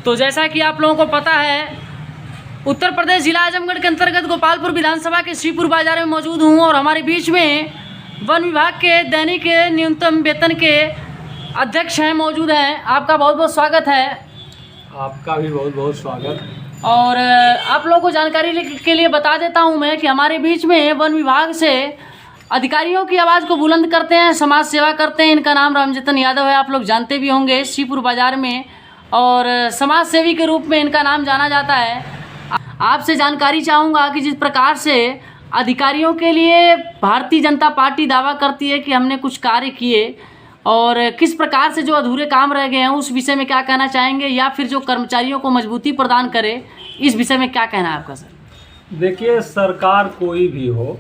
तो जैसा कि आप लोगों को पता है, उत्तर प्रदेश जिला आजमगढ़ के अंतर्गत गोपालपुर विधानसभा के श्रीपुर बाजार में मौजूद हूँ और हमारे बीच में वन विभाग के दैनिक न्यूनतम वेतन के अध्यक्ष हैं, मौजूद हैं। आपका बहुत बहुत स्वागत है। आपका भी बहुत बहुत स्वागत। और आप लोगों को जानकारी के लिए बता देता हूं मैं कि हमारे बीच में वन विभाग से अधिकारियों की आवाज़ को बुलंद करते हैं, समाज सेवा करते हैं। इनका नाम रामजतन यादव है, आप लोग जानते भी होंगे श्रीपुर बाजार में, और समाज सेवी के रूप में इनका नाम जाना जाता है। आपसे जानकारी चाहूँगा कि जिस प्रकार से अधिकारियों के लिए भारतीय जनता पार्टी दावा करती है कि हमने कुछ कार्य किए, और किस प्रकार से जो अधूरे काम रह गए हैं उस विषय में क्या कहना चाहेंगे, या फिर जो कर्मचारियों को मजबूती प्रदान करे इस विषय में क्या कहना है आपका सर? देखिए, सरकार कोई भी हो,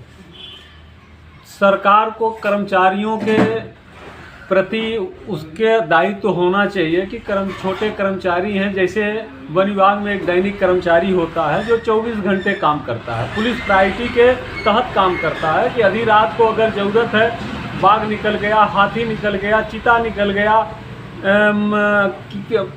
सरकार को कर्मचारियों के प्रति उसके दायित्व होना चाहिए कि छोटे कर्मचारी हैं। जैसे वन विभाग में एक दैनिक कर्मचारी होता है जो 24 घंटे काम करता है, पुलिस प्रायोरिटी के तहत काम करता है कि आधी रात को अगर ज़रूरत है, बाघ निकल गया, हाथी निकल गया, चीता निकल गया,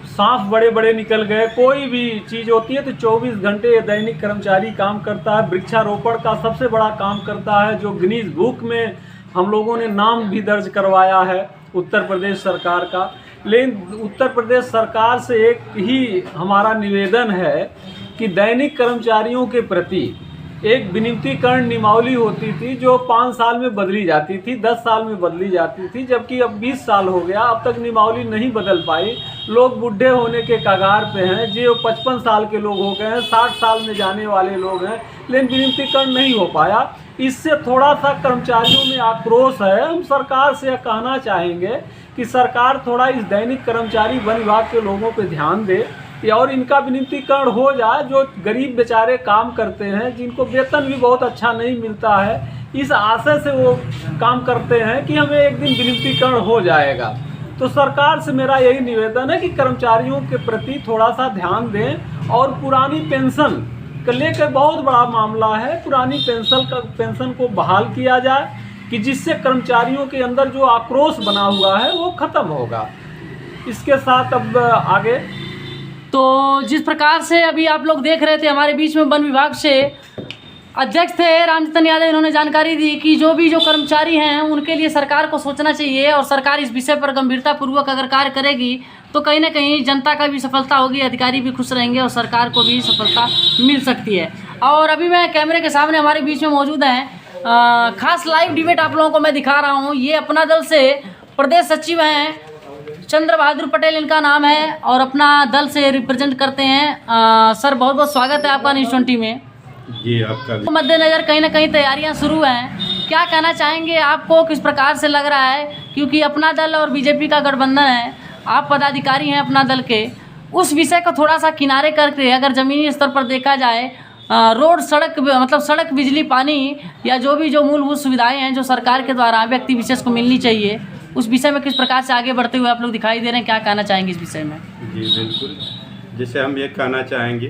सांप बड़े बड़े निकल गए, कोई भी चीज़ होती है तो 24 घंटे ये दैनिक कर्मचारी काम करता है। वृक्षारोपण का सबसे बड़ा काम करता है, जो गिनीज बुक में हम लोगों ने नाम भी दर्ज करवाया है उत्तर प्रदेश सरकार का। लेकिन उत्तर प्रदेश सरकार से एक ही हमारा निवेदन है कि दैनिक कर्मचारियों के प्रति एक विनियमितीकरण नियमावली होती थी जो 5 साल में बदली जाती थी, 10 साल में बदली जाती थी, जबकि अब 20 साल हो गया, अब तक नियमावली नहीं बदल पाई। लोग बूढ़े होने के कगार पे हैं, जो 55 साल के लोग हो गए हैं, 60 साल में जाने वाले लोग हैं, लेकिन विनियमितीकरण नहीं हो पाया। इससे थोड़ा सा कर्मचारियों में आक्रोश है। हम सरकार से कहना चाहेंगे कि सरकार थोड़ा इस दैनिक कर्मचारी वन विभाग के लोगों पर ध्यान दे और इनका विनियमितीकरण हो जाए। जो गरीब बेचारे काम करते हैं, जिनको वेतन भी बहुत अच्छा नहीं मिलता है, इस आशय से वो काम करते हैं कि हमें एक दिन विनियमितीकरण हो जाएगा। तो सरकार से मेरा यही निवेदन है कि कर्मचारियों के प्रति थोड़ा सा ध्यान दें। और पुरानी पेंशन को लेकर बहुत बड़ा मामला है, पुरानी पेंशन को बहाल किया जाए कि जिससे कर्मचारियों के अंदर जो आक्रोश बना हुआ है वो ख़त्म होगा। इसके साथ अब आगे तो जिस प्रकार से अभी आप लोग देख रहे थे, हमारे बीच में वन विभाग से अध्यक्ष थे रामजतन यादव, इन्होंने जानकारी दी कि जो कर्मचारी हैं उनके लिए सरकार को सोचना चाहिए, और सरकार इस विषय पर गंभीरतापूर्वक अगर कार्य करेगी तो कहीं ना कहीं जनता का भी सफलता होगी, अधिकारी भी खुश रहेंगे और सरकार को भी सफलता मिल सकती है। और अभी मैं कैमरे के सामने हमारे बीच में मौजूद हैं, खास लाइव डिबेट आप लोगों को मैं दिखा रहा हूँ। ये अपना दल से प्रदेश सचिव हैं, चंद्र बहादुर पटेल इनका नाम है, और अपना दल से रिप्रेजेंट करते हैं। सर बहुत बहुत स्वागत है आपका न्यूज़ 20 में। जी आपका भी। मद्देनजर कहीं ना कहीं तैयारियां शुरू हैं, क्या कहना चाहेंगे? आपको किस प्रकार से लग रहा है, क्योंकि अपना दल और बीजेपी का गठबंधन है, आप पदाधिकारी हैं अपना दल के, उस विषय को थोड़ा सा किनारे करके अगर ज़मीनी स्तर पर देखा जाए, रोड सड़क मतलब सड़क, बिजली, पानी या जो मूलभूत सुविधाएँ हैं जो सरकार के द्वारा व्यक्ति विशेष को मिलनी चाहिए, उस विषय में किस प्रकार से आगे बढ़ते हुए आप लोग दिखाई दे रहे हैं, क्या कहना चाहेंगे इस विषय में? जी बिल्कुल, जैसे हम ये कहना चाहेंगे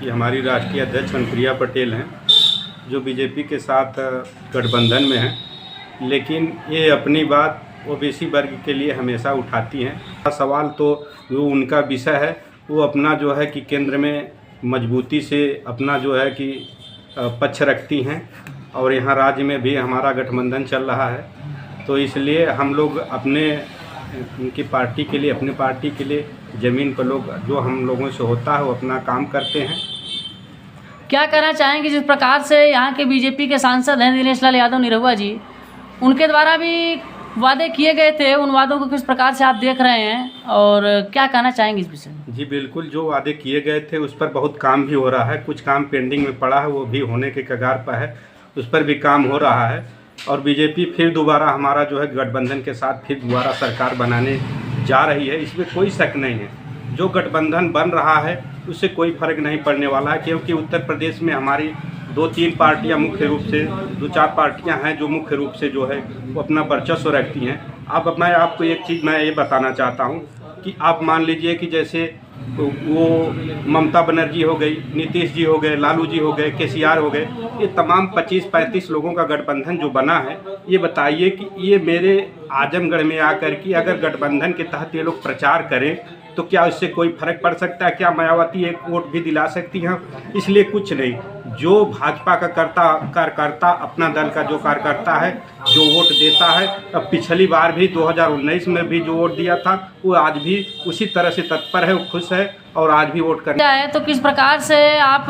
कि हमारी राष्ट्रीय अध्यक्ष अनुप्रिया पटेल हैं जो बीजेपी के साथ गठबंधन में हैं, लेकिन ये अपनी बात ओबीसी वर्ग के लिए हमेशा उठाती हैं। सवाल तो वो उनका विषय है, वो अपना जो है कि केंद्र में मजबूती से अपना जो है कि पक्ष रखती हैं, और यहाँ राज्य में भी हमारा गठबंधन चल रहा है। तो इसलिए हम लोग उनकी पार्टी के लिए, अपनी पार्टी के लिए ज़मीन पर लोग जो हम लोगों से होता है वो अपना काम करते हैं। क्या कहना चाहेंगे जिस प्रकार से यहाँ के बीजेपी के सांसद हैं दिनेश लाल यादव निरहुआ जी, उनके द्वारा भी वादे किए गए थे, उन वादों को किस प्रकार से आप देख रहे हैं और क्या कहना चाहेंगे इस विषय में? जी बिल्कुल, जो वादे किए गए थे उस पर बहुत काम भी हो रहा है, कुछ काम पेंडिंग में पड़ा है, वो भी होने के कगार पर है, उस पर भी काम हो रहा है। और बीजेपी फिर दोबारा हमारा जो है गठबंधन के साथ फिर दोबारा सरकार बनाने जा रही है, इसमें कोई शक नहीं है। जो गठबंधन बन रहा है उससे कोई फर्क नहीं पड़ने वाला है, क्योंकि उत्तर प्रदेश में हमारी 2-3 पार्टियां मुख्य रूप से, 2-4 पार्टियां हैं जो मुख्य रूप से जो है वो अपना वर्चस्व रखती हैं। अब मैं आपको एक चीज़ मैं ये बताना चाहता हूँ कि आप मान लीजिए कि जैसे वो ममता बनर्जी हो गई, नीतीश जी हो गए, लालू जी हो गए, केसीआर हो गए, ये तमाम 25-35 लोगों का गठबंधन जो बना है, ये बताइए कि ये मेरे आजमगढ़ में आकर कि अगर गठबंधन के तहत ये लोग प्रचार करें तो क्या इससे कोई फर्क पड़ सकता है? क्या मायावती एक वोट भी दिला सकती हैं? इसलिए कुछ नहीं, जो भाजपा का कार्यकर्ता अपना दल का जो कार्यकर्ता है जो वोट देता है, अब पिछली बार भी 2019 में भी जो वोट दिया था वो आज भी उसी तरह से तत्पर है, वो खुश है और आज भी वोट करने है। तो किस प्रकार से आप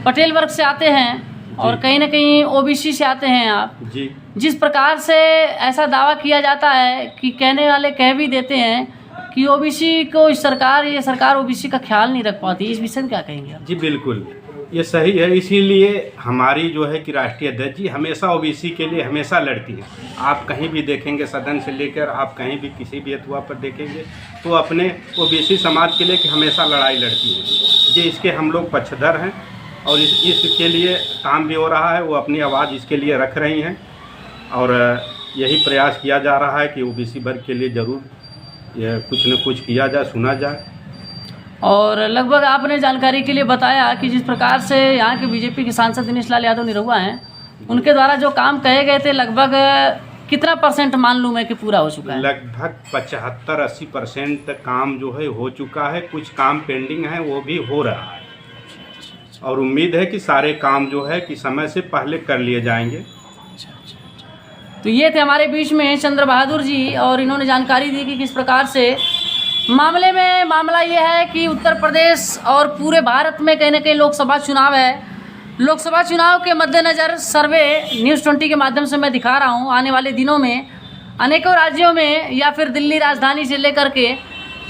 पटेल वर्ग से आते हैं और कहीं ना कहीं ओबीसी से आते हैं आप जी। जिस प्रकार से ऐसा दावा किया जाता है कि कहने वाले कह भी देते हैं कि ओबीसी को ये सरकार ओबीसी का ख्याल नहीं रख पाती, इस विषय में क्या कहेंगे आप? जी बिल्कुल, ये सही है। इसीलिए हमारी जो है कि राष्ट्रीय अध्यक्ष जी हमेशा ओबीसी के लिए हमेशा लड़ती है। आप कहीं भी देखेंगे, सदन से लेकर आप कहीं भी किसी भी अथवा पर देखेंगे तो अपने ओबीसी समाज के लिए कि हमेशा लड़ाई लड़ती है। जी, इसके हम लोग पक्षधर हैं और इसके लिए काम भी हो रहा है, वो अपनी आवाज़ इसके लिए रख रही हैं और यही प्रयास किया जा रहा है कि ओबीसी वर्ग के लिए ज़रूर यह कुछ न कुछ किया जाए, सुना जाए। और लगभग आपने जानकारी के लिए बताया कि जिस प्रकार से यहाँ के बीजेपी के सांसद दिनेश लाल यादव निरहुआ हैं, उनके द्वारा जो काम कहे गए थे लगभग कितना % मान लूँ मैं कि पूरा हो चुका है? लगभग 75-80% काम जो है हो चुका है। कुछ काम पेंडिंग है, वो भी हो रहा है और उम्मीद है कि सारे काम जो है कि समय से पहले कर लिए जाएंगे। तो ये थे हमारे बीच में चंद्र बहादुर जी और इन्होंने जानकारी दी कि किस प्रकार से मामला ये है कि उत्तर प्रदेश और पूरे भारत में कहीं ना कहीं लोकसभा चुनाव है। लोकसभा चुनाव के मद्देनज़र सर्वे न्यूज़ 20 के माध्यम से मैं दिखा रहा हूँ, आने वाले दिनों में अनेकों राज्यों में या फिर दिल्ली राजधानी से लेकर के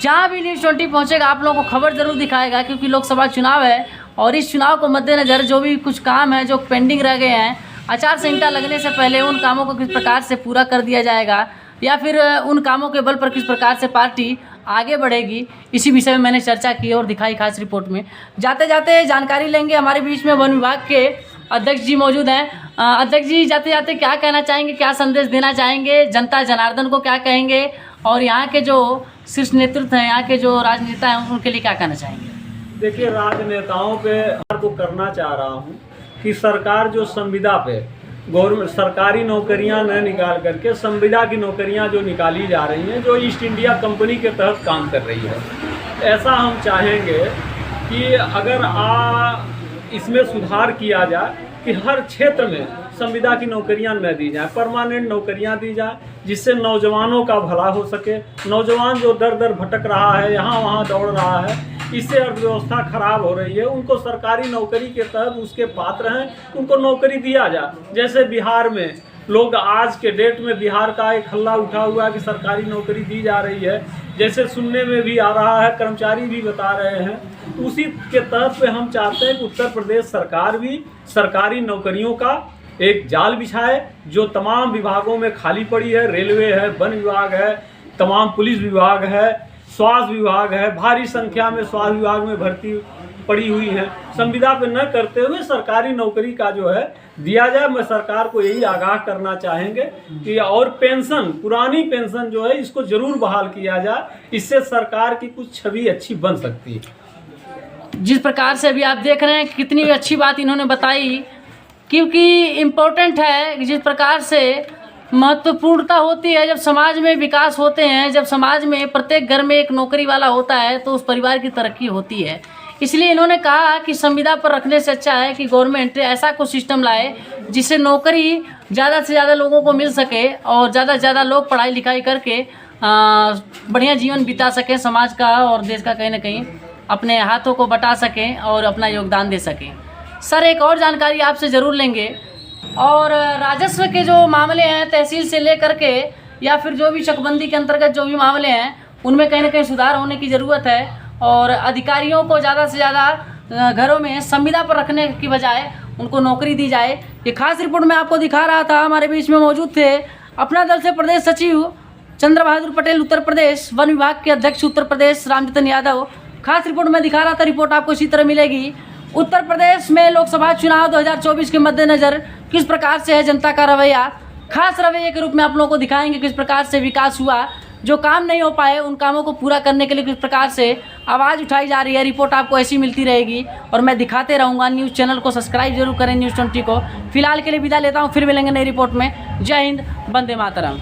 जहाँ भी न्यूज़ 20 पहुँचेगा आप लोगों को खबर ज़रूर दिखाएगा, क्योंकि लोकसभा चुनाव है और इस चुनाव को मद्देनज़र जो भी कुछ काम है जो पेंडिंग रह गए हैं, आचार संहिता लगने से पहले उन कामों को किस प्रकार से पूरा कर दिया जाएगा या फिर उन कामों के बल पर किस प्रकार से पार्टी आगे बढ़ेगी, इसी विषय में मैंने चर्चा की और दिखाई खास रिपोर्ट में। जाते जाते जानकारी लेंगे, हमारे बीच में वन विभाग के अध्यक्ष जी मौजूद हैं। अध्यक्ष जी, जाते जाते क्या कहना चाहेंगे, क्या संदेश देना चाहेंगे, जनता जनार्दन को क्या कहेंगे और यहाँ के जो शीर्ष नेतृत्व हैं, यहाँ के जो राजनेता हैं उनके लिए क्या कहना चाहेंगे? देखिए, राजनेताओं पे को करना चाह रहा हूँ कि सरकार जो संविदा पे गवर्नमेंट सरकारी नौकरियां न निकाल करके संविदा की नौकरियां जो निकाली जा रही हैं, जो ईस्ट इंडिया कंपनी के तहत काम कर रही है, ऐसा हम चाहेंगे कि अगर इसमें सुधार किया जाए कि हर क्षेत्र में संविदा की नौकरियां न दी जाए, परमानेंट नौकरियां दी जाए, जिससे नौजवानों का भला हो सके। नौजवान जो दर दर भटक रहा है, यहाँ वहाँ दौड़ रहा है, इससे अर्थव्यवस्था खराब हो रही है। उनको सरकारी नौकरी के तहत उसके पात्र हैं, उनको नौकरी दिया जाए। जैसे बिहार में लोग आज के डेट में बिहार का एक हल्ला उठा हुआ है कि सरकारी नौकरी दी जा रही है, जैसे सुनने में भी आ रहा है, कर्मचारी भी बता रहे हैं। उसी के तहत पे हम चाहते हैं कि उत्तर प्रदेश सरकार भी सरकारी नौकरियों का एक जाल बिछाए, जो तमाम विभागों में खाली पड़ी है। रेलवे है, वन विभाग है, तमाम पुलिस विभाग है, स्वास्थ्य विभाग है, भारी संख्या में स्वास्थ्य विभाग में भर्ती पड़ी हुई है। संविदा पे न करते हुए सरकारी नौकरी का जो है दिया जाए। मैं सरकार को यही आगाह करना चाहेंगे कि और पेंशन, पुरानी पेंशन जो है इसको जरूर बहाल किया जाए, इससे सरकार की कुछ छवि अच्छी बन सकती है। जिस प्रकार से अभी आप देख रहे हैं कितनी अच्छी बात इन्होंने बताई, क्योंकि इम्पोर्टेंट है कि जिस प्रकार से महत्वपूर्णता होती है जब समाज में विकास होते हैं, जब समाज में प्रत्येक घर में एक नौकरी वाला होता है तो उस परिवार की तरक्की होती है। इसलिए इन्होंने कहा कि संविदा पर रखने से अच्छा है कि गवर्नमेंट ऐसा कुछ सिस्टम लाए जिससे नौकरी ज़्यादा से ज़्यादा लोगों को मिल सके और ज़्यादा से ज़्यादा लोग पढ़ाई लिखाई करके बढ़िया जीवन बिता सकें, समाज का और देश का कहीं ना कहीं अपने हाथों को बटा सकें और अपना योगदान दे सकें। सर, एक और जानकारी आपसे ज़रूर लेंगे, और राजस्व के जो मामले हैं तहसील से लेकर के या फिर जो भी चकबंदी के अंतर्गत जो भी मामले हैं उनमें कहीं ना कहीं सुधार होने की ज़रूरत है और अधिकारियों को ज़्यादा से ज़्यादा घरों में संविदा पर रखने की बजाय उनको नौकरी दी जाए। ये खास रिपोर्ट मैं आपको दिखा रहा था। हमारे बीच में मौजूद थे अपना दल से प्रदेश सचिव चंद्र बहादुर पटेल, उत्तर प्रदेश वन विभाग के अध्यक्ष उत्तर प्रदेश रामजतन यादव। खास रिपोर्ट मैं दिखा रहा था, रिपोर्ट आपको इसी तरह मिलेगी। उत्तर प्रदेश में लोकसभा चुनाव 2024 के मद्देनज़र किस प्रकार से है जनता का रवैया, खास रवैये के रूप में आप लोगों को दिखाएंगे किस प्रकार से विकास हुआ, जो काम नहीं हो पाए उन कामों को पूरा करने के लिए किस प्रकार से आवाज़ उठाई जा रही है। रिपोर्ट आपको ऐसी मिलती रहेगी और मैं दिखाते रहूँगा। न्यूज़ चैनल को सब्सक्राइब जरूर करें न्यूज़ 20 को। फिलहाल के लिए विदा लेता हूँ, फिर मिलेंगे नई रिपोर्ट में। जय हिंद, वंदे मातरम।